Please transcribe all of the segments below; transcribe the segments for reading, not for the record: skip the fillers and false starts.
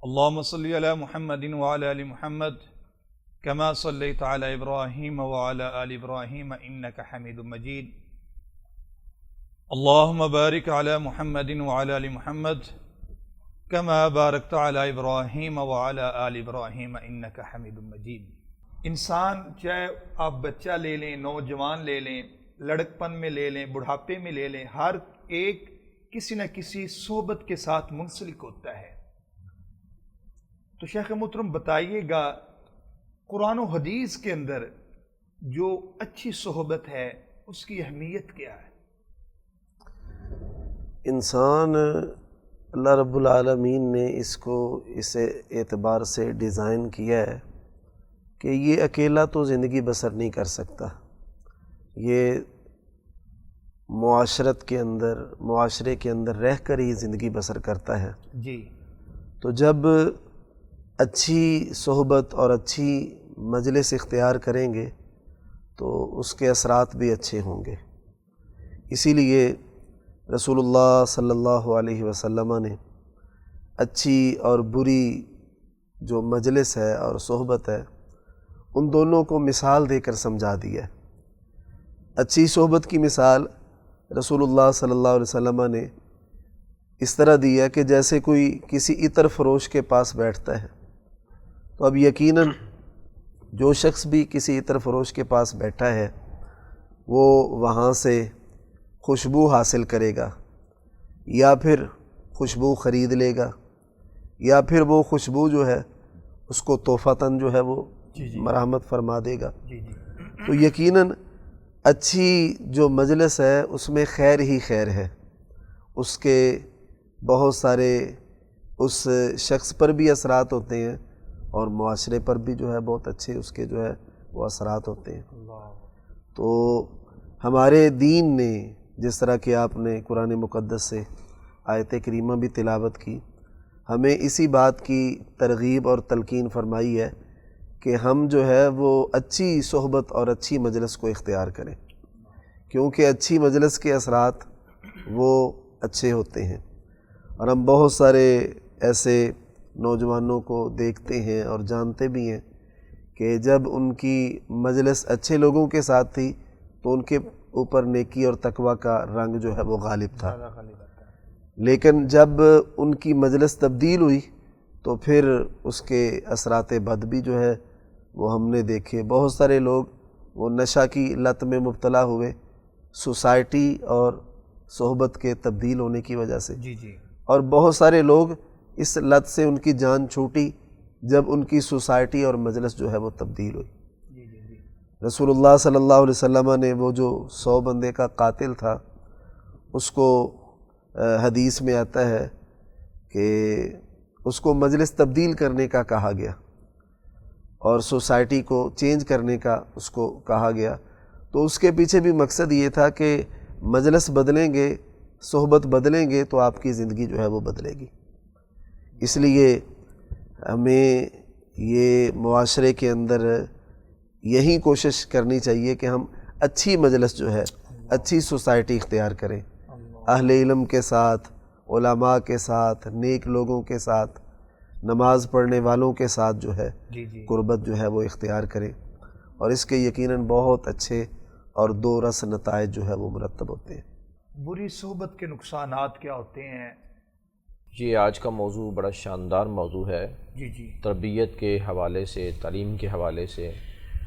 اللهم صل على محمد وعلى آل محمد كما صليت على إبراهيم وعلى آل إبراهيم إنك حميد مجيد. اللهم بارك على محمد وعلى آل محمد كما باركت على إبراهيم وعلى آل إبراهيم إنك حميد مجيد. انسان چاہے آپ بچہ لے لیں، نوجوان لے لیں، لڑکپن میں لے لیں، بڑھاپے میں لے لیں، ہر ایک کسی نہ کسی صحبت کے ساتھ منسلک ہوتا ہے. تو شیخ محترم بتائیے گا قرآن و حدیث کے اندر جو اچھی صحبت ہے اس کی اہمیت کیا ہے؟ انسان اللہ رب العالمین نے اس کو اس اعتبار سے ڈیزائن کیا ہے کہ یہ اکیلا تو زندگی بسر نہیں کر سکتا، یہ معاشرے کے اندر رہ کر ہی زندگی بسر کرتا ہے. جی. تو جب اچھی صحبت اور اچھی مجلس اختیار کریں گے تو اس کے اثرات بھی اچھے ہوں گے. اسی لیے رسول اللہ صلی اللہ علیہ وسلم نے اچھی اور بری جو مجلس ہے اور صحبت ہے ان دونوں کو مثال دے کر سمجھا دیا. اچھی صحبت کی مثال رسول اللہ صلی اللہ علیہ وسلم نے اس طرح دیا کہ جیسے کوئی کسی عطر فروش کے پاس بیٹھتا ہے، تو اب یقیناً جو شخص بھی کسی عطر فروش کے پاس بیٹھا ہے وہ وہاں سے خوشبو حاصل کرے گا، یا پھر خوشبو خرید لے گا، یا پھر وہ خوشبو جو ہے اس کو تحفتاً جو ہے وہ مرحمت فرما دے گا. تو یقیناً اچھی جو مجلس ہے اس میں خیر ہی خیر ہے، اس کے بہت سارے اس شخص پر بھی اثرات ہوتے ہیں اور معاشرے پر بھی جو ہے بہت اچھے اس کے جو ہے وہ اثرات ہوتے ہیں. تو ہمارے دین نے جس طرح کہ آپ نے قرآن مقدس سے آیت کریمہ بھی تلاوت کی، ہمیں اسی بات کی ترغیب اور تلقین فرمائی ہے کہ ہم جو ہے وہ اچھی صحبت اور اچھی مجلس کو اختیار کریں، کیونکہ اچھی مجلس کے اثرات وہ اچھے ہوتے ہیں. اور ہم بہت سارے ایسے نوجوانوں کو دیکھتے ہیں اور جانتے بھی ہیں کہ جب ان کی مجلس اچھے لوگوں کے ساتھ تھی تو ان کے اوپر نیکی اور تقوی کا رنگ جو ہے وہ غالب تھا، لیکن جب ان کی مجلس تبدیل ہوئی تو پھر اس کے اثرات بد بھی جو ہے وہ ہم نے دیکھے. بہت سارے لوگ وہ نشہ کی لت میں مبتلا ہوئے سوسائٹی اور صحبت کے تبدیل ہونے کی وجہ سے. اور بہت سارے لوگ اس لت سے ان کی جان چھوٹی جب ان کی سوسائٹی اور مجلس جو ہے وہ تبدیل ہوئی. رسول اللہ صلی اللہ علیہ وسلم نے وہ جو 100 بندے کا قاتل تھا اس کو حدیث میں آتا ہے کہ اس کو مجلس تبدیل کرنے کا کہا گیا اور سوسائٹی کو چینج کرنے کا اس کو کہا گیا. تو اس کے پیچھے بھی مقصد یہ تھا کہ مجلس بدلیں گے، صحبت بدلیں گے تو آپ کی زندگی جو ہے وہ بدلے گی. اس لیے ہمیں یہ معاشرے کے اندر یہی کوشش کرنی چاہیے کہ ہم اچھی مجلس جو ہے، اچھی سوسائٹی اختیار کریں، اہل علم کے ساتھ، علماء کے ساتھ، نیک لوگوں کے ساتھ، نماز پڑھنے والوں کے ساتھ جو ہے قربت جو ہے وہ اختیار کریں، اور اس کے یقیناً بہت اچھے اور دو رس نتائج جو ہے وہ مرتب ہوتے ہیں. بری صحبت کے نقصانات کیا ہوتے ہیں؟ جی، آج کا موضوع بڑا شاندار موضوع ہے. تربیت کے حوالے سے، تعلیم کے حوالے سے،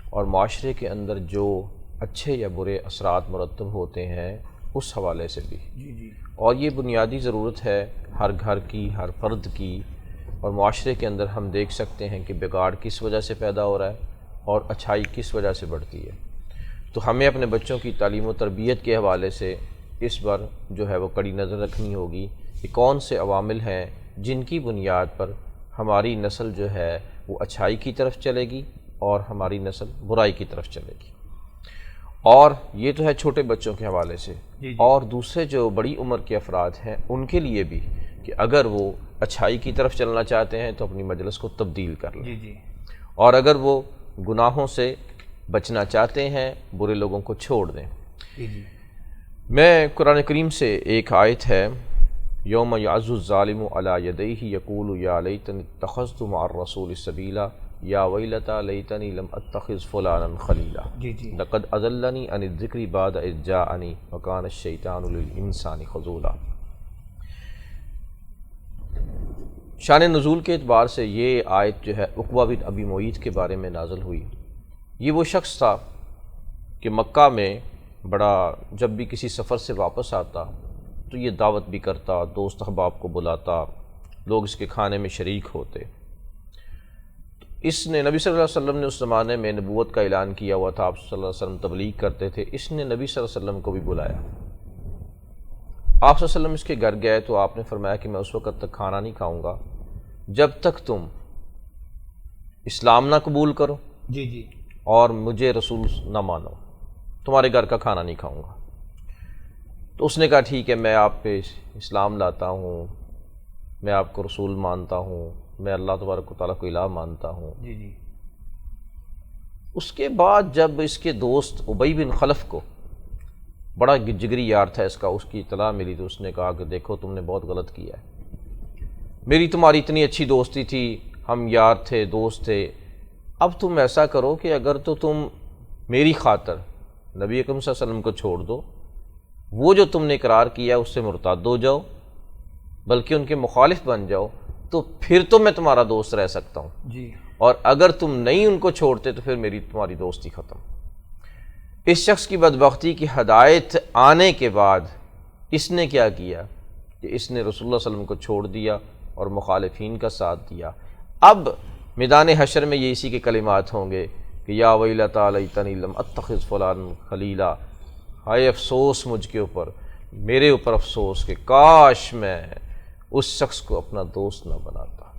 اور معاشرے کے اندر جو اچھے یا برے اثرات مرتب ہوتے ہیں اس حوالے سے بھی. اور یہ بنیادی ضرورت ہے ہر گھر کی، ہر فرد کی. اور معاشرے کے اندر ہم دیکھ سکتے ہیں کہ بگاڑ کس وجہ سے پیدا ہو رہا ہے اور اچھائی کس وجہ سے بڑھتی ہے. تو ہمیں اپنے بچوں کی تعلیم و تربیت کے حوالے سے اس بار جو ہے وہ کڑی نظر رکھنی ہوگی کہ کون سے عوامل ہیں جن کی بنیاد پر ہماری نسل جو ہے وہ اچھائی کی طرف چلے گی اور ہماری نسل برائی کی طرف چلے گی. اور یہ تو ہے چھوٹے بچوں کے حوالے سے. اور دوسرے جو بڑی عمر کے افراد ہیں ان کے لیے بھی کہ اگر وہ اچھائی کی طرف چلنا چاہتے ہیں تو اپنی مجلس کو تبدیل کر لیں، اور اگر وہ گناہوں سے بچنا چاہتے ہیں، برے لوگوں کو چھوڑ دیں. میں قرآن کریم سے ایک آیت ہے یوم یعض الظالم علی یدیہ یقول یا لیتنی اتخذت مع الرسول سبیلا یا ویلتا لیتنی لم اتخذ فلانا خلیلا لقد اضلنی عن الذکر بعد اذ جاءنی وکان الشیطان للانسان خذولا۔ شان نزول کے اعتبار سے یہ آیت جو ہے عقبہ بن ابی معیط کے بارے میں نازل ہوئی۔ یہ وہ شخص تھا کہ مکہ میں بڑا جب بھی کسی سفر سے واپس آتا تو یہ دعوت بھی کرتا، دوست احباب کو بلاتا، لوگ اس کے کھانے میں شریک ہوتے۔ اس نے نبی صلی اللہ علیہ وسلم نے اس زمانے میں نبوت کا اعلان کیا ہوا تھا، آپ صلی اللہ علیہ وسلم تبلیغ کرتے تھے، اس نے نبی صلی اللہ علیہ وسلم کو بھی بلایا۔ آپ صلی اللہ علیہ وسلم اس کے گھر گئے تو آپ نے فرمایا کہ میں اس وقت تک کھانا نہیں کھاؤں گا جب تک تم اسلام نہ قبول کرو اور مجھے رسول نہ مانو، تمہارے گھر کا کھانا نہیں کھاؤں گا۔ تو اس نے کہا ٹھیک ہے، میں آپ پہ اسلام لاتا ہوں، میں آپ کو رسول مانتا ہوں، میں اللہ تبارک و تعالیٰ کو الہ مانتا ہوں۔ اس کے بعد جب اس کے دوست ابی بن خلف کو، بڑا جگری یار تھا اس کا، اس کی اطلاع ملی تو اس نے کہا کہ دیکھو تم نے بہت غلط کیا ہے، میری تمہاری اتنی اچھی دوستی تھی، ہم یار تھے، دوست تھے، اب تم ایسا کرو کہ اگر تو تم میری خاطر نبی اکرم صلی اللہ علیہ وسلم کو چھوڑ دو، وہ جو تم نے اقرار کیا اس سے مرتد ہو جاؤ، بلکہ ان کے مخالف بن جاؤ، تو پھر تو میں تمہارا دوست رہ سکتا ہوں، اور اگر تم نہیں ان کو چھوڑتے تو پھر میری تمہاری دوستی ختم۔ اس شخص کی بدبختی کی ہدایت آنے کے بعد اس نے کیا کیا کہ اس نے رسول اللہ صلی اللہ علیہ وسلم کو چھوڑ دیا اور مخالفین کا ساتھ دیا۔ اب میدان حشر میں یہ اسی کے کلمات ہوں گے کہ یا ویلتا لیتنی لم اتخذ فلانا خلیلا، ہائے افسوس مجھ کے اوپر، میرے اوپر افسوس کہ کاش میں اس شخص کو اپنا دوست نہ بناتا۔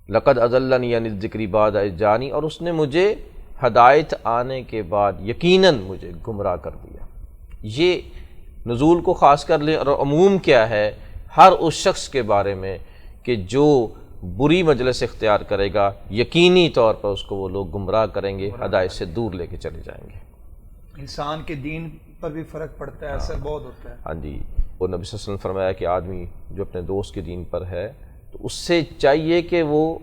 لقد اضلنی عن الذکر بعد اذ جاءنی، اور اس نے مجھے ہدایت آنے کے بعد یقیناً مجھے گمراہ کر دیا۔ یہ نزول کو خاص کر لیں، اور عموم کیا ہے ہر اس شخص کے بارے میں کہ جو بری مجلس اختیار کرے گا یقینی طور پر اس کو وہ لوگ گمراہ کریں گے، ہدایت سے دور لے کے چلے جائیں گے۔ انسان کے دین پر بھی فرق پڑتا ہے، اثر بہت ہوتا ہے۔ ہاں جی، وہ نبی صلی اللہ علیہ وسلم فرمایا کہ آدمی جو اپنے دوست کے دین پر ہے تو اس سے چاہیے کہ وہ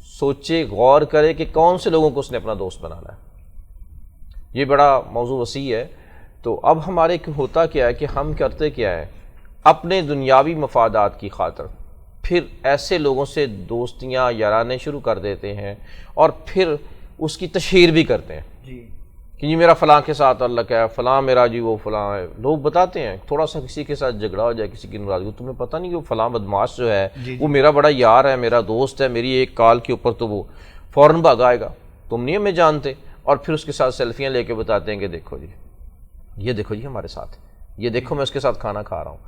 سوچے، غور کرے کہ کون سے لوگوں کو اس نے اپنا دوست بنانا ہے۔ یہ بڑا موضوع وسیع ہے۔ تو اب ہمارے ہوتا کیا ہے کہ ہم کرتے کیا ہے، اپنے دنیاوی مفادات کی خاطر پھر ایسے لوگوں سے دوستیاں یارانے شروع کر دیتے ہیں، اور پھر اس کی تشہیر بھی کرتے ہیں کہ جی میرا فلاں کے ساتھ اللہ کا ہے، فلاں میرا جی وہ فلاں ہے۔ لوگ بتاتے ہیں تھوڑا سا کسی کے ساتھ جھگڑا ہو جائے، کسی کی ناراضگی، تمہیں پتہ نہیں کہ وہ فلاں بدماش جو ہے وہ میرا بڑا یار ہے، میرا دوست ہے، میری ایک کال کے اوپر تو وہ فوراً بھگائے گا، تم نہیں ہمیں جانتے، اور پھر اس کے ساتھ سیلفیاں لے کے بتاتے ہیں کہ دیکھو جی، یہ دیکھو جی ہمارے ساتھ، یہ دیکھو میں اس کے ساتھ کھانا کھا رہا ہوں۔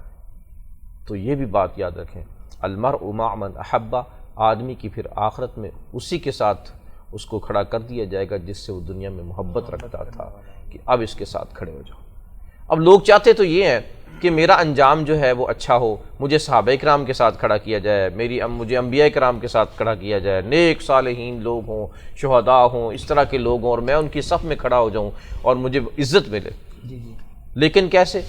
تو یہ بھی بات یاد رکھیں، المرء مع من احب، آدمی کی پھر آخرت میں اسی کے ساتھ اس کو کھڑا کر دیا جائے گا جس سے وہ دنیا میں محبت رکھتا تھا، کہ اب اس کے ساتھ کھڑے ہو جاؤ۔ اب لوگ چاہتے تو یہ ہیں کہ میرا انجام جو ہے وہ اچھا ہو، مجھے صحابہ کرام کے ساتھ کھڑا کیا جائے، مجھے انبیاء کرام کے ساتھ کھڑا کیا جائے، نیک صالحین لوگ ہوں، شہداء ہوں، اس طرح کے لوگ ہوں، اور میں ان کی صف میں کھڑا ہو جاؤں اور مجھے عزت ملے۔ لیکن کیسے؟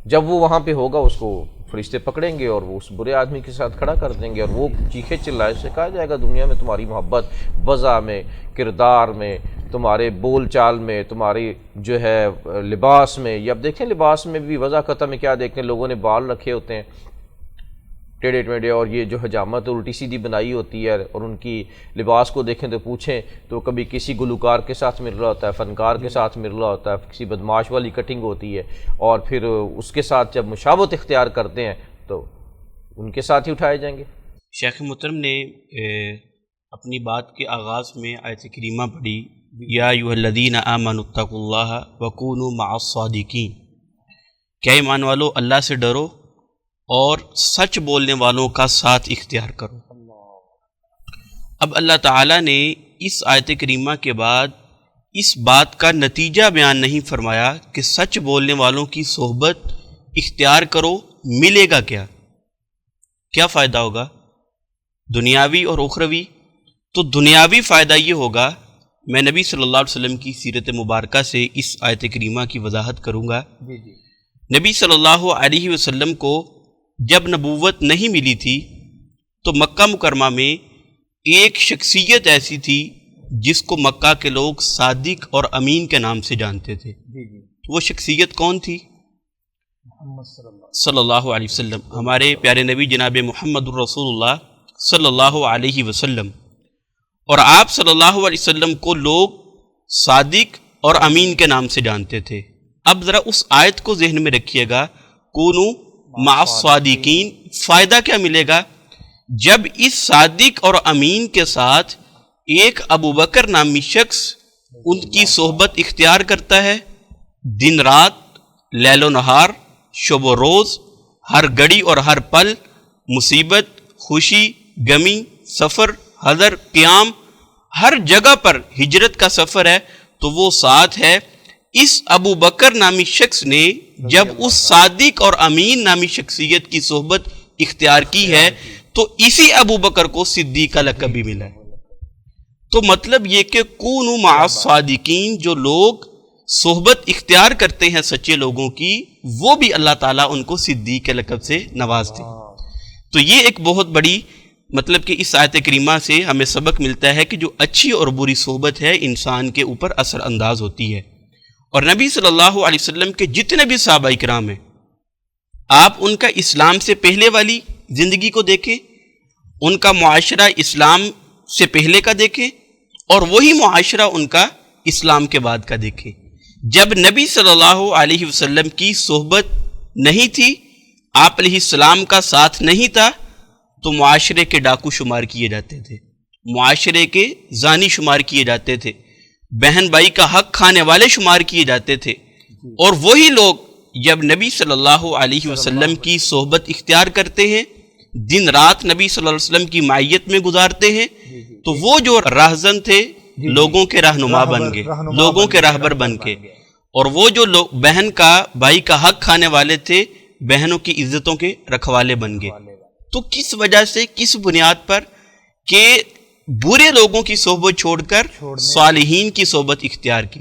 جب وہ وہاں پہ ہوگا اس کو فرشتے پکڑیں گے اور وہ اس برے آدمی کے ساتھ کھڑا کر دیں گے، اور وہ چیخے چلائے سے کہا جائے گا دنیا میں تمہاری محبت وضع میں، کردار میں، تمہارے بول چال میں، تمہاری جو ہے لباس میں، یا اب دیکھیں لباس میں بھی وضع ختم میں کیا دیکھتے ہیں، لوگوں نے بال رکھے ہوتے ہیں ٹیڑھے ٹیڑھے، اور یہ جو حجامت الٹی سیدھی بنائی ہوتی ہے، اور ان کی لباس کو دیکھیں تو پوچھیں تو کبھی کسی گلوکار کے ساتھ مل رہا ہوتا ہے، فنکار کے ساتھ مل رہا ہوتا ہے، کسی بدماش والی کٹنگ ہوتی ہے، اور پھر اس کے ساتھ جب مشابہت اختیار کرتے ہیں تو ان کے ساتھ ہی اٹھائے جائیں گے۔ شیخ محترم نے اپنی بات کے آغاز میں آیت کریمہ پڑھی، یا ایھا الذین آمنوا اتقوا اللہ وکونوا مع الصادقین، کیا ایمان والو اللہ سے ڈرو اور سچ بولنے والوں کا ساتھ اختیار کرو۔ اب اللہ تعالیٰ نے اس آیت کریمہ کے بعد اس بات کا نتیجہ بیان نہیں فرمایا کہ سچ بولنے والوں کی صحبت اختیار کرو، ملے گا کیا فائدہ ہوگا دنیاوی اور اخروی؟ تو دنیاوی فائدہ یہ ہوگا، میں نبی صلی اللہ علیہ وسلم کی سیرت مبارکہ سے اس آیت کریمہ کی وضاحت کروں گا۔ نبی صلی اللہ علیہ وسلم کو جب نبوت نہیں ملی تھی تو مکہ مکرمہ میں ایک شخصیت ایسی تھی جس کو مکہ کے لوگ صادق اور امین کے نام سے جانتے تھے. وہ شخصیت کون تھی؟ صلی اللہ علیہ وسلم، ہمارے پیارے نبی جناب محمد الرسول اللہ صلی اللہ علیہ وسلم. اور آپ صلی اللہ علیہ وسلم کو لوگ صادق اور امین کے نام سے جانتے تھے. اب ذرا اس آیت کو ذہن میں رکھیے گا، کونو مع الصادقین. فائدہ کیا ملے گا جب اس صادق اور امین کے ساتھ ایک ابو بکر نامی شخص ان کی صحبت اختیار کرتا ہے؟ دن رات، لیل و نہار، شب و روز، ہر گھڑی اور ہر پل، مصیبت، خوشی، غمی، سفر، حضر، قیام، ہر جگہ پر ہجرت کا سفر ہے تو وہ ساتھ ہے. اس ابو بکر نامی شخص نے جب اس صادق اور امین نامی شخصیت کی صحبت اختیار کی ہے تو اسی ابو بکر کو صدیق کا لقب بھی ملا ہے. تو مطلب یہ کہ کونوا مع الصادقین، جو لوگ صحبت اختیار کرتے ہیں سچے لوگوں کی، وہ بھی اللہ تعالیٰ ان کو صدیق کے لقب سے نوازتے ہیں. تو یہ ایک بہت بڑی مطلب کہ اس آیت کریمہ سے ہمیں سبق ملتا ہے کہ جو اچھی اور بری صحبت ہے انسان کے اوپر اثر انداز ہوتی ہے. اور نبی صلی اللہ علیہ وسلم کے جتنے بھی صحابہ کرام ہیں، آپ ان کا اسلام سے پہلے والی زندگی کو دیکھیں، ان کا معاشرہ اسلام سے پہلے کا دیکھیں، اور وہی معاشرہ ان کا اسلام کے بعد کا دیکھیں. جب نبی صلی اللہ علیہ وسلم کی صحبت نہیں تھی، آپ علیہ السلام کا ساتھ نہیں تھا، تو معاشرے کے ڈاکو شمار کیے جاتے تھے، معاشرے کے زانی شمار کیے جاتے تھے، بہن بھائی کا حق کھانے والے شمار کیے جاتے تھے. اور وہی لوگ جب نبی صلی اللہ علیہ وسلم کی صحبت اختیار کرتے ہیں، دن رات نبی صلی اللہ علیہ وسلم کی معیت میں گزارتے ہیں، تو وہ جو راہزن تھے لوگوں کے رہنما بن گئے، لوگوں کے راہبر بن کے. اور وہ جو بہن کا بھائی کا حق کھانے والے تھے، بہنوں کی عزتوں کے رکھوالے بن گئے. تو کس وجہ سے، کس بنیاد پر؟ کہ برے لوگوں کی صحبت چھوڑ کر صالحین کی صحبت اختیار کی،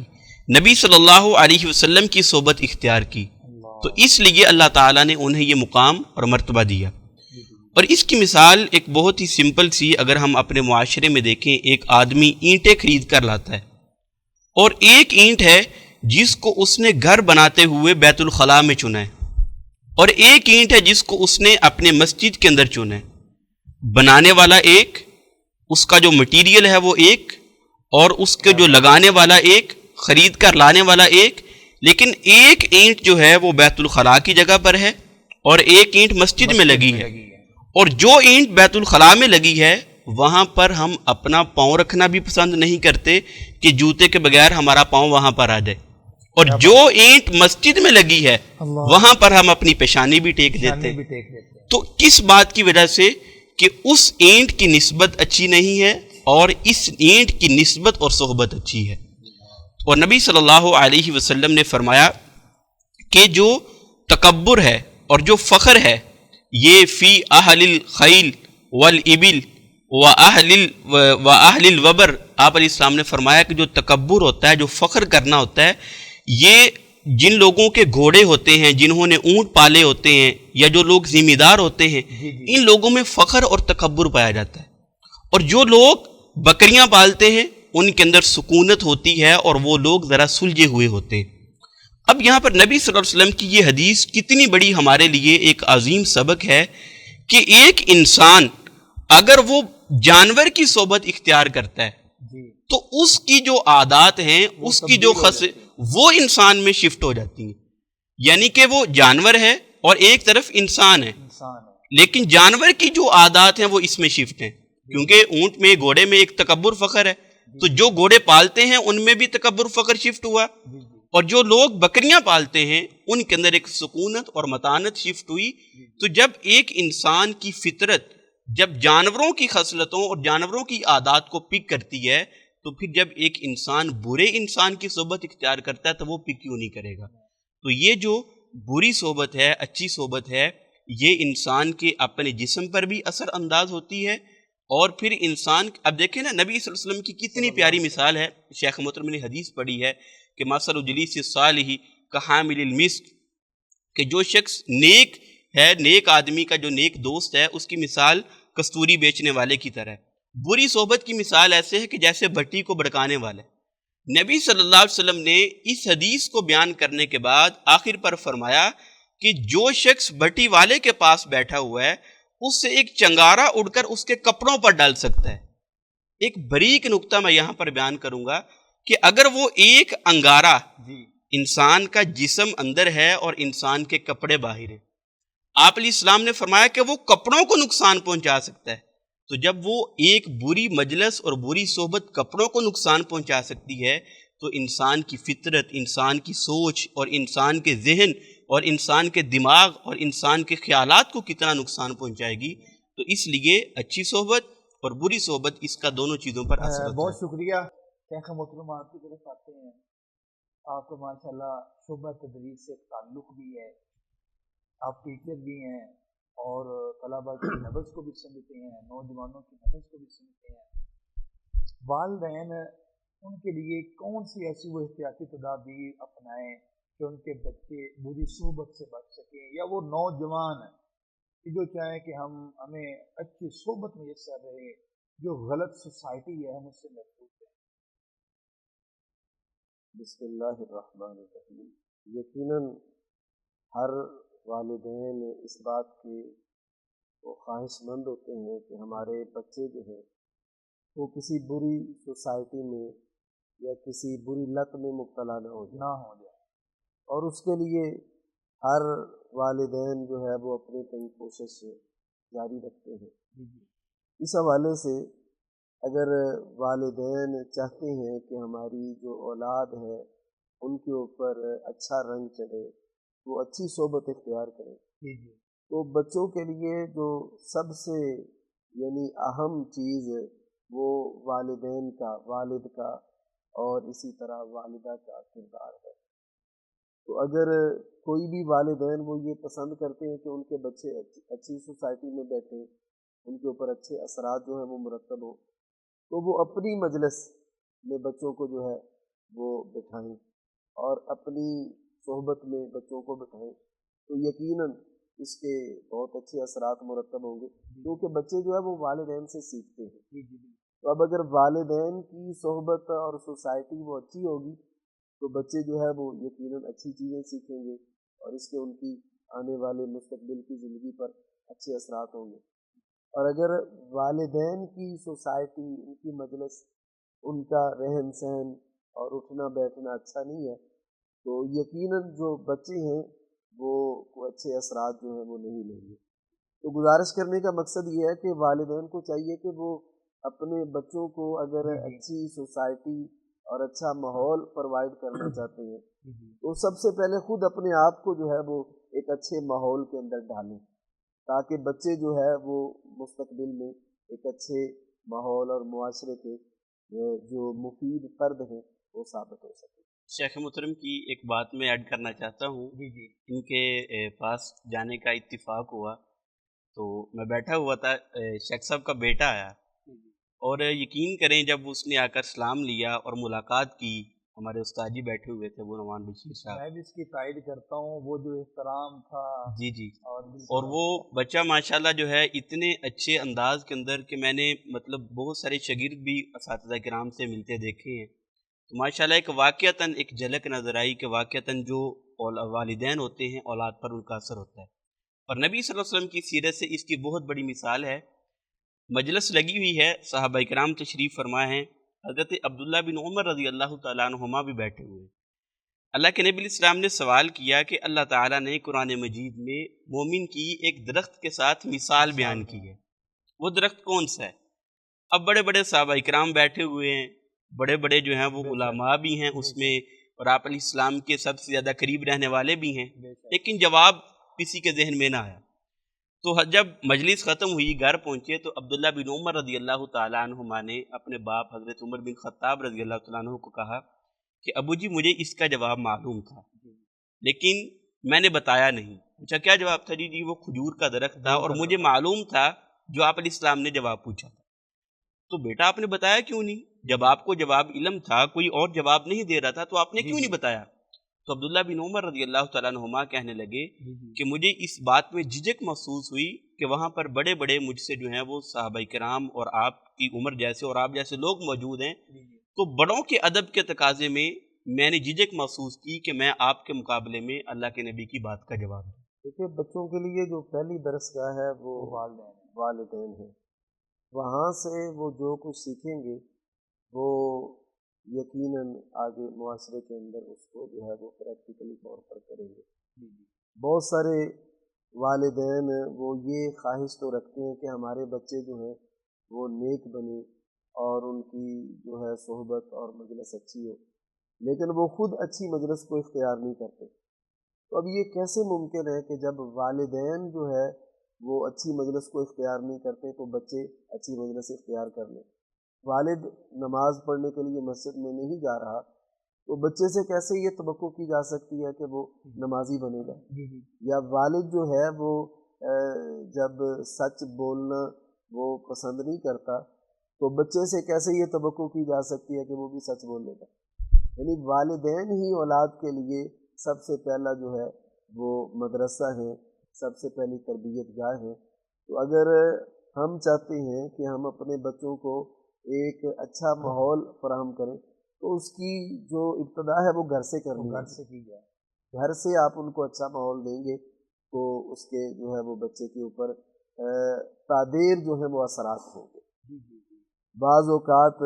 نبی صلی اللہ علیہ وسلم کی صحبت اختیار کی. تو اس لیے اللہ تعالیٰ نے انہیں یہ مقام اور مرتبہ دیا. اور اس کی مثال ایک بہت ہی سمپل سی اگر ہم اپنے معاشرے میں دیکھیں، ایک آدمی اینٹیں خرید کر لاتا ہے، اور ایک اینٹ ہے جس کو اس نے گھر بناتے ہوئے بیت الخلاء میں چنا ہے، اور ایک اینٹ ہے جس کو اس نے اپنے مسجد کے اندر چنا ہے. بنانے والا ایک، اس کا جو مٹیریل ہے وہ ایک، اور اس کے جو لگانے والا ایک، خرید کر لانے والا ایک. لیکن ایک اینٹ جو ہے وہ بیت الخلاء کی جگہ پر ہے اور ایک اینٹ مسجد میں لگی ہے. اور جو اینٹ بیت الخلاء میں لگی ہے وہاں پر ہم اپنا پاؤں رکھنا بھی پسند نہیں کرتے کہ جوتے کے بغیر ہمارا پاؤں وہاں پر آ جائے. اور جو اینٹ مسجد میں لگی ہے وہاں پر ہم اپنی پیشانی بھی ٹیک دیتے. تو کس بات کی وجہ سے؟ کہ اس اینٹ کی نسبت اچھی نہیں ہے اور اس اینٹ کی نسبت اور صحبت اچھی ہے. اور نبی صلی اللہ علیہ وسلم نے فرمایا کہ جو تکبر ہے اور جو فخر ہے، یہ فی اہل الخیل والابل واہل الوبر. آپ علیہ السلام نے فرمایا کہ جو تکبر ہوتا ہے، جو فخر کرنا ہوتا ہے، یہ جن لوگوں کے گھوڑے ہوتے ہیں، جنہوں نے اونٹ پالے ہوتے ہیں، یا جو لوگ ذمہ دار ہوتے ہیں، ان لوگوں میں فخر اور تکبر پایا جاتا ہے. اور جو لوگ بکریاں پالتے ہیں ان کے اندر سکونت ہوتی ہے اور وہ لوگ ذرا سلجھے ہوئے ہوتے ہیں. اب یہاں پر نبی صلی اللہ علیہ وسلم کی یہ حدیث کتنی بڑی ہمارے لیے ایک عظیم سبق ہے کہ ایک انسان اگر وہ جانور کی صحبت اختیار کرتا ہے تو اس کی جو عادات ہیں، اس کی جو وہ انسان میں شفٹ ہو جاتی ہیں. یعنی کہ وہ جانور ہے اور ایک طرف انسان ہے، لیکن جانور کی جو عادات ہیں وہ اس میں شفٹ ہیں. کیونکہ اونٹ میں، گھوڑے میں ایک تکبر فخر ہے، تو جو گھوڑے پالتے ہیں ان میں بھی تکبر فخر شفٹ ہوا، اور جو لوگ بکریاں پالتے ہیں ان کے اندر ایک سکونت اور متانت شفٹ ہوئی. تو جب ایک انسان کی فطرت جب جانوروں کی خصلتوں اور جانوروں کی عادات کو پک کرتی ہے، تو پھر جب ایک انسان برے انسان کی صحبت اختیار کرتا ہے تو وہ پک کیوں نہیں کرے گا؟ تو یہ جو بری صحبت ہے، اچھی صحبت ہے، یہ انسان کے اپنے جسم پر بھی اثر انداز ہوتی ہے. اور پھر انسان، اب دیکھیں نا نبی صلی اللہ علیہ وسلم کی کتنی پیاری مثال ہے. شیخ محترم نے حدیث پڑھی ہے کہ مثل جلیس الصالح کحامل المسک، کہ جو شخص نیک ہے نیک آدمی کا جو نیک دوست ہے اس کی مثال کستوری بیچنے والے کی طرح ہے۔ بری صحبت کی مثال ایسے ہے کہ جیسے بھٹی کو بھڑکانے والا ہے۔ نبی صلی اللہ علیہ وسلم نے اس حدیث کو بیان کرنے کے بعد آخر پر فرمایا کہ جو شخص بھٹی والے کے پاس بیٹھا ہوا ہے اس سے ایک چنگارا اڑ کر اس کے کپڑوں پر ڈال سکتا ہے۔ ایک باریک نقطہ میں یہاں پر بیان کروں گا کہ اگر وہ ایک انگارہ انسان کا جسم اندر ہے اور انسان کے کپڑے باہر ہیں، آپ علیہ السلام نے فرمایا کہ وہ کپڑوں کو نقصان پہنچا سکتا ہے، تو جب وہ ایک بری مجلس اور بری صحبت کپڑوں کو نقصان پہنچا سکتی ہے تو انسان کی فطرت، انسان کی سوچ اور انسان کے ذہن اور انسان کے دماغ اور انسان کے خیالات کو کتنا نقصان پہنچائے گی۔ تو اس لیے اچھی صحبت اور بری صحبت اس کا دونوں چیزوں پر اثر ہوتا ہے۔ بہت شکریہ شیخ محترم، آپ کی طرف آتے ہیں۔ آپ کو ماشاءاللہ شعبہ تدریس سے تعلق بھی ہے، آپ ٹیچر بھی ہیں اور طلباء کی نبض کو بھی سمجھتے ہیں، نوجوانوں کی نبض کو بھی سمجھتے ہیں۔ والدین ان کے لیے کون سی ایسی وہ احتیاطی تدابیر اپنائیں کہ ان کے بچے بری صحبت سے بچ سکیں، یا وہ نوجوان کہ جو چاہیں کہ ہمیں اچھی صحبت میسر رہے، جو غلط سوسائٹی ہے ہم اس سے محفوظ رہیں؟ بسم اللہ الرحمن الرحیم۔ یقیناً ہر والدین اس بات کے وہ خواہش مند ہوتے ہیں کہ ہمارے بچے جو ہیں وہ کسی بری سوسائٹی میں یا کسی بری لت میں مبتلا نہ ہو جائے، اور اس کے لیے ہر والدین جو ہے وہ اپنے تئیں کوشش جاری رکھتے ہیں۔ اس حوالے سے اگر والدین چاہتے ہیں کہ ہماری جو اولاد ہے ان کے اوپر اچھا رنگ چڑھے، وہ اچھی صحبت اختیار کریں، تو بچوں کے لیے جو سب سے یعنی اہم چیز وہ والدین کا، والد کا اور اسی طرح والدہ کا کردار ہے۔ تو اگر کوئی بھی والدین وہ یہ پسند کرتے ہیں کہ ان کے بچے اچھی سوسائٹی میں بیٹھیں، ان کے اوپر اچھے اثرات جو ہیں وہ مرتب ہوں، تو وہ اپنی مجلس میں بچوں کو جو ہے وہ بٹھائیں اور اپنی صحبت میں بچوں کو بٹھائیں، تو یقیناً اس کے بہت اچھے اثرات مرتب ہوں گے، کیونکہ بچے جو ہے وہ والدین سے سیکھتے ہیں۔ تو اب اگر والدین کی صحبت اور سوسائٹی وہ اچھی ہوگی تو بچے جو ہے وہ یقیناً اچھی چیزیں سیکھیں گے اور اس کے ان کی آنے والے مستقبل کی زندگی پر اچھے اثرات ہوں گے۔ اور اگر والدین کی سوسائٹی، ان کی مجلس، ان کا رہن سہن اور اٹھنا بیٹھنا اچھا نہیں ہے تو یقیناً جو بچے ہیں وہ اچھے اثرات جو ہیں وہ نہیں لیں گے۔ تو گزارش کرنے کا مقصد یہ ہے کہ والدین کو چاہیے کہ وہ اپنے بچوں کو اگر اچھی سوسائٹی اور اچھا ماحول پرووائڈ کرنا چاہتے ہیں تو سب سے پہلے خود اپنے آپ کو جو ہے وہ ایک اچھے ماحول کے اندر ڈالیں، تاکہ بچے جو ہے وہ مستقبل میں ایک اچھے ماحول اور معاشرے کے جو مفید فرد ہیں وہ ثابت ہو سکے۔ شیخ محترم کی ایک بات میں ایڈ کرنا چاہتا ہوں۔ ان کے پاس جانے کا اتفاق ہوا تو میں بیٹھا ہوا تھا، شیخ صاحب کا بیٹا آیا اور یقین کریں جب اس نے آ کر سلام لیا اور ملاقات کی، ہمارے استاد جی بیٹھے ہوئے تھے، وہ نعمان بشیر صاحب، میں بھی اس کی تائید کرتا ہوں، وہ جو احترام تھا جی اور وہ بچہ ماشاءاللہ جو ہے اتنے اچھے انداز کے اندر کہ میں نے مطلب بہت سارے شاگرد بھی اساتذہ کرام سے ملتے دیکھے ہیں، تو ماشاءاللہ ایک واقعتاً ایک جھلک نظر آئی کہ واقعتاً جو والدین ہوتے ہیں اولاد پر ان کا اثر ہوتا ہے، اور نبی صلی اللہ علیہ وسلم کی سیرت سے اس کی بہت بڑی مثال ہے۔ مجلس لگی ہوئی ہے، صحابہ کرام تشریف فرما ہیں، حضرت عبداللہ بن عمر رضی اللہ تعالیٰ عنہما بھی بیٹھے ہوئے ہیں۔ اللہ کے نبی علیہ السلام نے سوال کیا کہ اللہ تعالیٰ نے قرآن مجید میں مومن کی ایک درخت کے ساتھ مثال بیان کی ہے، وہ درخت کون سا ہے؟ اب بڑے بڑے صحابہ کرام بیٹھے ہوئے ہیں، بڑے بڑے جو ہیں وہ علماء بھی ہیں اس میں، اور آپ علیہ السلام کے سب سے زیادہ قریب رہنے والے بھی ہیں، لیکن جواب کسی کے ذہن میں نہ آیا۔ تو جب مجلس ختم ہوئی، گھر پہنچے تو عبداللہ بن عمر رضی اللہ تعالیٰ عنہما نے اپنے باپ حضرت عمر بن خطاب رضی اللہ تعالیٰ عنہ کو کہا کہ ابو جی مجھے اس کا جواب معلوم تھا لیکن میں نے بتایا نہیں۔ پوچھا کیا جواب تھا؟ جی وہ کھجور کا درخت تھا اور مجھے معلوم تھا جو آپ علیہ السلام نے جواب پوچھا تھا۔ تو بیٹا آپ نے بتایا کیوں نہیں؟ جب آپ کو جواب علم تھا، کوئی اور جواب نہیں دے رہا تھا تو آپ نے کیوں نہیں بتایا؟ تو عبداللہ بن عمر رضی اللہ تعالیٰ عنہما کہنے لگے کہ مجھے اس بات میں جھجک محسوس ہوئی کہ وہاں پر بڑے بڑے مجھ سے جو ہیں وہ صحابہ کرام اور آپ کی عمر جیسے اور آپ جیسے لوگ موجود ہیں، تو بڑوں کے ادب کے تقاضے میں نے جھجک محسوس کی کہ میں آپ کے مقابلے میں اللہ کے نبی کی بات کا جواب دوں۔ دیکھیے بچوں کے لیے جو پہلی درسگاہ ہے وہ والدین ہیں، وہاں سے وہ جو کچھ سیکھیں گے وہ یقیناً آگے معاشرے کے اندر اس کو جو ہے وہ پریکٹیکلی طور پر کریں گے۔ بہت سارے والدین وہ یہ خواہش تو رکھتے ہیں کہ ہمارے بچے جو ہیں وہ نیک بنے اور ان کی جو ہے صحبت اور مجلس اچھی ہو، لیکن وہ خود اچھی مجلس کو اختیار نہیں کرتے۔ تو اب یہ کیسے ممکن ہے کہ جب والدین جو ہے وہ اچھی مجلس کو اختیار نہیں کرتے تو بچے اچھی مجلس اختیار کر لیں؟ والد نماز پڑھنے کے لیے مسجد میں نہیں جا رہا تو بچے سے کیسے یہ توقع کی جا سکتی ہے کہ وہ نمازی بنے گا؟ یا والد جو ہے وہ جب سچ بولنا وہ پسند نہیں کرتا تو بچے سے کیسے یہ توقع کی جا سکتی ہے کہ وہ بھی سچ بولے گا؟ یعنی والدین ہی اولاد کے لیے سب سے پہلا جو ہے وہ مدرسہ ہے، سب سے پہلی تربیت گاہ ہے۔ تو اگر ہم چاہتے ہیں کہ ہم اپنے بچوں کو ایک اچھا ماحول فراہم کریں تو اس کی جو ابتدا ہے وہ گھر سے کرنی ہے، گھر سے کی جائے۔ گھر سے آپ ان کو اچھا ماحول دیں گے تو اس کے جو ہے وہ بچے کے اوپر تادیر جو ہے وہ اثرات ہوں گے۔ بعض اوقات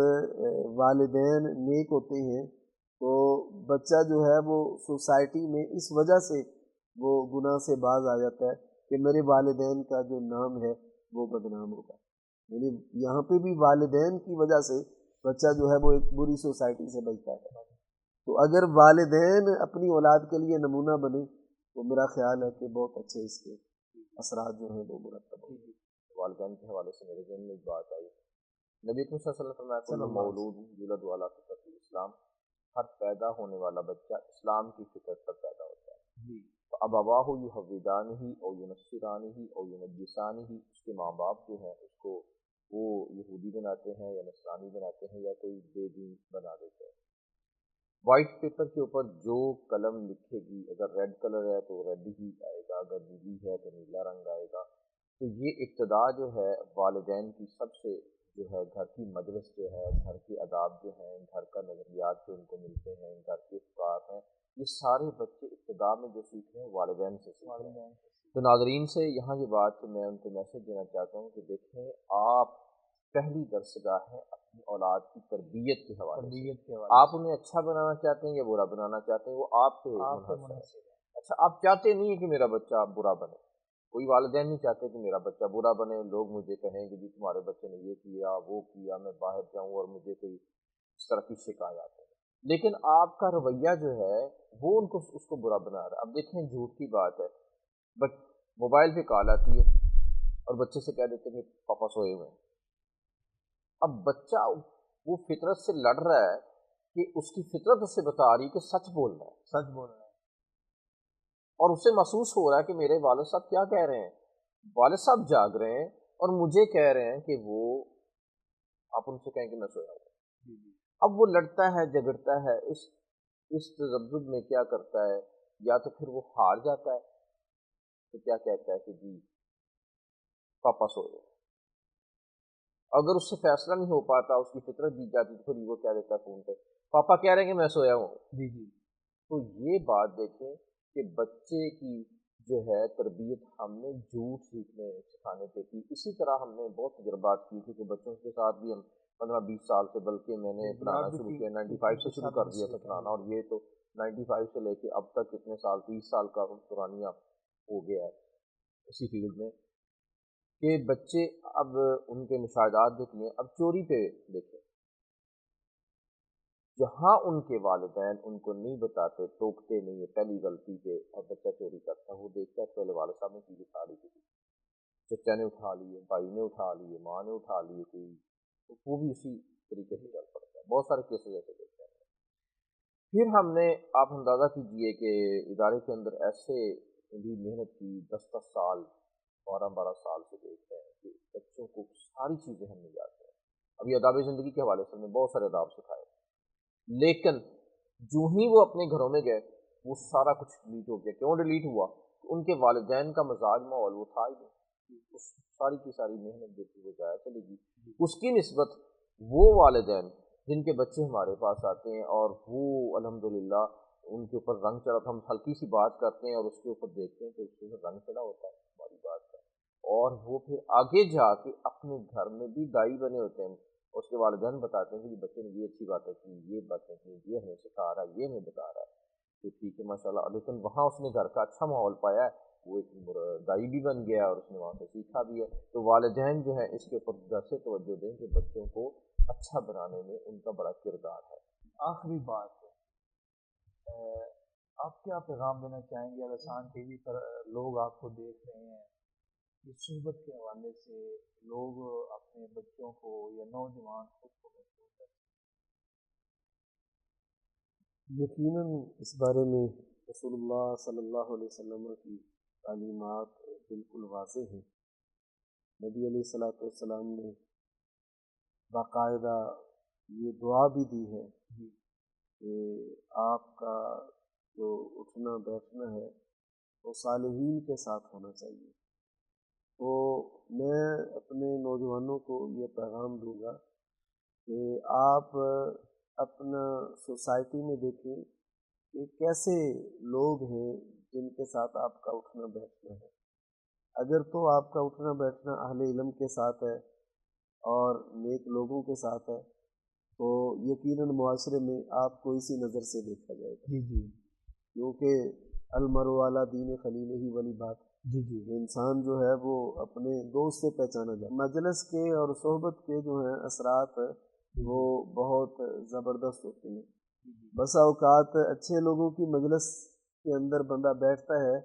والدین نیک ہوتے ہیں تو بچہ جو ہے وہ سوسائٹی میں اس وجہ سے وہ گناہ سے باز آ جاتا ہے کہ میرے والدین کا جو نام ہے وہ بدنام ہوگا۔ یعنی یہاں پہ بھی والدین کی وجہ سے بچہ جو ہے وہ ایک بری سوسائٹی سے بچتا ہے۔ تو اگر والدین اپنی اولاد کے لیے نمونہ بنے تو میرا خیال ہے کہ بہت اچھے اس کے اثرات جو ہیں وہ مرتب ہوں گے۔ والدین کے حوالے سے میرے ذہن میں ایک بات آئی، نبی اکرم صلی اللہ علیہ وسلم نے فرمایا کہ مولود یولد علی فطرت الاسلام، ہر پیدا ہونے والا بچہ اسلام کی فطرت پر پیدا ہوتا ہے۔ ابواہ یحودانہ او ینصرانہ او ینجسانہ، اس کے ماں باپ جو ہیں اس کو وہ یہودی بناتے ہیں یا نصرانی بناتے ہیں یا کوئی بے دین بنا دیتے ہیں۔ وائٹ پیپر کے اوپر جو قلم لکھے گی، اگر ریڈ کلر ہے تو ریڈ ہی آئے گا، اگر نیلی ہے تو نیلا رنگ آئے گا۔ تو یہ ابتدا جو ہے والدین کی سب سے جو ہے گھر کی مجلس جو ہے، گھر کے آداب جو ہیں، گھر کا نظریات جو ان کو ملتے ہیں، گھر کے افکار ہیں، یہ سارے بچے ابتدا میں جو سیکھ رہے ہیں والدین سے سیکھ رہے ہیں۔ تو ناظرین سے یہاں یہ بات میں ان کو میسج دینا چاہتا ہوں کہ دیکھیں آپ پہلی درسگاہ ہے اپنی اولاد کی تربیت کے حوالے سے۔ آپ انہیں اچھا بنانا چاہتے ہیں یا برا بنانا چاہتے ہیں وہ آپ پہ منحصر ہے۔ اچھا آپ چاہتے نہیں ہیں کہ میرا بچہ برا بنے، کوئی والدین نہیں چاہتے کہ میرا بچہ برا بنے، لوگ مجھے کہیں کہ جی تمہارے بچے نے یہ کیا وہ کیا، میں باہر جاؤں اور مجھے کوئی اس طرح کی شکایات ہے، لیکن آپ کا رویہ جو ہے وہ ان کو اس کو برا بنا رہا ہے۔ اب دیکھیں جھوٹ کی بات ہے، موبائل پہ کال آتی ہے اور بچے سے کہہ دیتے ہیں کہ پاپا سوئے ہوئے ہیں۔ اب بچہ وہ فطرت سے لڑ رہا ہے کہ اس کی فطرت اس سے بتا رہی ہے کہ سچ بول رہا ہے، سچ بول رہا ہے، اور اسے محسوس ہو رہا ہے کہ میرے والد صاحب کیا کہہ رہے ہیں، والد صاحب جاگ رہے ہیں اور مجھے کہہ رہے ہیں کہ وہ آپ ان سے کہیں کہ میں سویا ہوں۔ اب وہ لڑتا ہے جھگڑتا ہے، اس تذبذب میں کیا کرتا ہے، یا تو پھر وہ ہار جاتا ہے تو کیا کہتا ہے کہ جی پاپا سو رہے ہیں۔ اگر اس سے فیصلہ نہیں ہو پاتا، اس کی فطرت جیت جاتی تو پھر وہ کہہ دیتا ہے فون پہ پاپا کہہ رہے ہیں کہ میں سویا ہوں۔ تو یہ بات دیکھیں کہ بچے کی جو ہے تربیت ہم نے جھوٹ سیکھنے سکھانے پہ کی۔ اسی طرح ہم نے بہت تجربات کی کیونکہ بچوں کے ساتھ بھی ہم 15-20 سال سے، بلکہ میں نے پڑھانا شروع کیا 95 سے شروع کر دیا تھا پڑھانا، اور یہ تو 95 سے لے کے اب تک کتنے سال، 30 سال کا پرانیہ ہو گیا ہے اسی فیلڈ میں، کہ بچے اب ان کے مشاہدات جو کیے ہیں اب چوری پہ دیکھیں، جہاں ان کے والدین ان کو نہیں بتاتے، ٹوکتے نہیں ہے پہلی غلطی پہ اور بچہ چوری کرتا ہے، وہ دیکھتا ہے پہلے والد صاحب نے چیز اٹھا لی تھی، چچا نے اٹھا لیے، بھائی نے اٹھا لیے، ماں نے اٹھا لیے، کوئی تو وہ بھی اسی طریقے سے چل پڑتا ہے۔ بہت سارے کیسز ایسے دیکھتے ہیں۔ پھر ہم نے، آپ اندازہ کیجئے کہ ادارے کے اندر ایسے بھی محنت کی، 10-10 سال 12-12 سال سے دیکھتے ہیں کہ بچوں کو ساری چیزیں ہم نہیں جاتے ہیں۔ ابھی آداب زندگی کے حوالے سے ہم نے بہت سارے آداب سکھائے، لیکن جو ہی وہ اپنے گھروں میں گئے وہ سارا کچھ ڈیلیٹ ہو گیا. کیوں ڈیلیٹ ہوا؟ ان کے والدین کا مزاج ماحول وہ تھا ہی نہیں، اس ساری کی ساری محنت دیتی وہ ضائع چلے گی. اس کی نسبت وہ والدین جن کے بچے ہمارے پاس آتے ہیں اور وہ الحمدللہ ان کے اوپر رنگ چڑھا، ہم ہلکی سی بات کرتے ہیں اور اس کے اوپر دیکھتے ہیں کہ اس کے اوپر رنگ چڑھا ہوتا ہے ہماری بات کا، اور وہ پھر آگے جا کے اپنے گھر میں بھی دائی بنے ہوتے ہیں. اس کے والدین بتاتے ہیں کہ بچے نے یہ اچھی باتیں کی، یہ باتیں کی، یہ ہمیں سکھا رہا ہے، یہ ہمیں بتا رہا ہے. تو ٹھیک ہے ماشاء اللہ، لیکن وہاں اس نے گھر کا اچھا ماحول پایا ہے، وہ ایک دائی بھی بن گیا اور اس نے وہاں سے سیکھا بھی ہے. تو والدین جو ہیں اس کے اوپر ویسے توجہ دیں کہ بچوں کو اچھا بنانے میں ان کا بڑا کردار ہے. آخری بات آپ کیا پیغام دینا چاہیں گے؟ الاسان ٹی وی پر لوگ آپ کو دیکھ رہے ہیں، اس صحبت کے حوالے سے لوگ اپنے بچوں کو یا نوجوان خود کو محفوظ کرتے ہیں؟ یقیناً اس بارے میں رسول اللہ صلی اللہ علیہ وسلم کی تعلیمات بالکل واضح ہیں. نبی علیہ الصلوۃ والسلام نے باقاعدہ یہ دعا بھی دی ہے کہ آپ کا جو اٹھنا بیٹھنا ہے وہ صالحین کے ساتھ ہونا چاہیے. تو میں اپنے نوجوانوں کو یہ پیغام دوں گا کہ آپ اپنا سوسائٹی میں دیکھیں کہ کیسے لوگ ہیں جن کے ساتھ آپ کا اٹھنا بیٹھنا ہے. اگر تو آپ کا اٹھنا بیٹھنا اہل علم کے ساتھ ہے اور نیک لوگوں کے ساتھ ہے تو یقیناً معاشرے میں آپ کو اسی نظر سے دیکھا جائے گا. جی کیونکہ المرء علی دین خلیلہ والی بات، جی انسان جو ہے وہ اپنے دوست سے پہچانا جائے. مجلس کے اور صحبت کے جو ہیں اثرات وہ بہت زبردست ہوتے ہیں. بسا اوقات اچھے لوگوں کی مجلس کے اندر بندہ بیٹھتا ہے،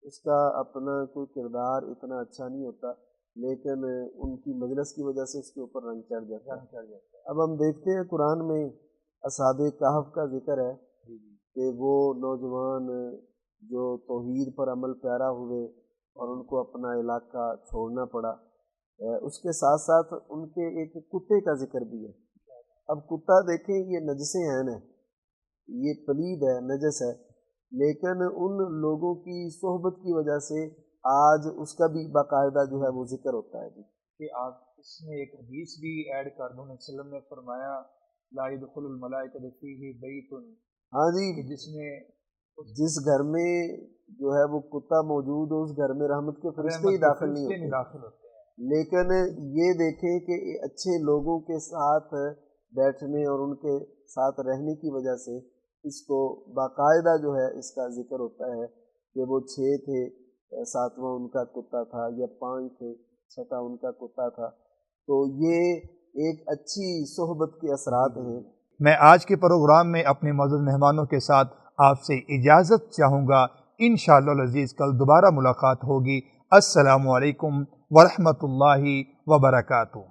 اس کا اپنا کوئی کردار اتنا اچھا نہیں ہوتا، لیکن ان کی مجلس کی وجہ سے اس کے اوپر رنگ چڑھ جاتا ہے. اب ہم دیکھتے ہیں قرآن میں اصحاب کہف کا ذکر ہے کہ وہ نوجوان جو توحید پر عمل پیرا ہوئے اور ان کو اپنا علاقہ چھوڑنا پڑا. اس کے ساتھ ساتھ ان کے ایک کتے کا ذکر بھی ہے. اب کتا دیکھیں یہ نجس عین ہے، یہ پلید ہے، نجس ہے، لیکن ان لوگوں کی صحبت کی وجہ سے آج اس کا بھی باقاعدہ جو ہے وہ ذکر ہوتا ہے. کہ آپ اس میں ایک حدیث بھی ایڈ کر دوں، نبی صلی اللہ علیہ وسلم نے فرمایا لا يدخل الملائکۃ فیہ بیت، ہاں جی، جس گھر میں جو ہے وہ کتا موجود ہو اس گھر میں رحمت کے فرشتے ہی داخل نہیں ہوتے. لیکن یہ دیکھیں کہ اچھے لوگوں کے ساتھ بیٹھنے اور ان کے ساتھ رہنے کی وجہ سے اس کو باقاعدہ جو ہے اس کا ذکر ہوتا ہے کہ وہ 6 تھے، 7واں ان کا کتا تھا، یا 5 تھے، 6واں ان کا کتا تھا. تو یہ ایک اچھی صحبت کے اثرات ہیں. میں آج کے پروگرام میں اپنے معزز مہمانوں کے ساتھ آپ سے اجازت چاہوں گا. انشاءاللہ العزیز کل دوبارہ ملاقات ہوگی. السلام علیکم ورحمۃ اللہ وبرکاتہ.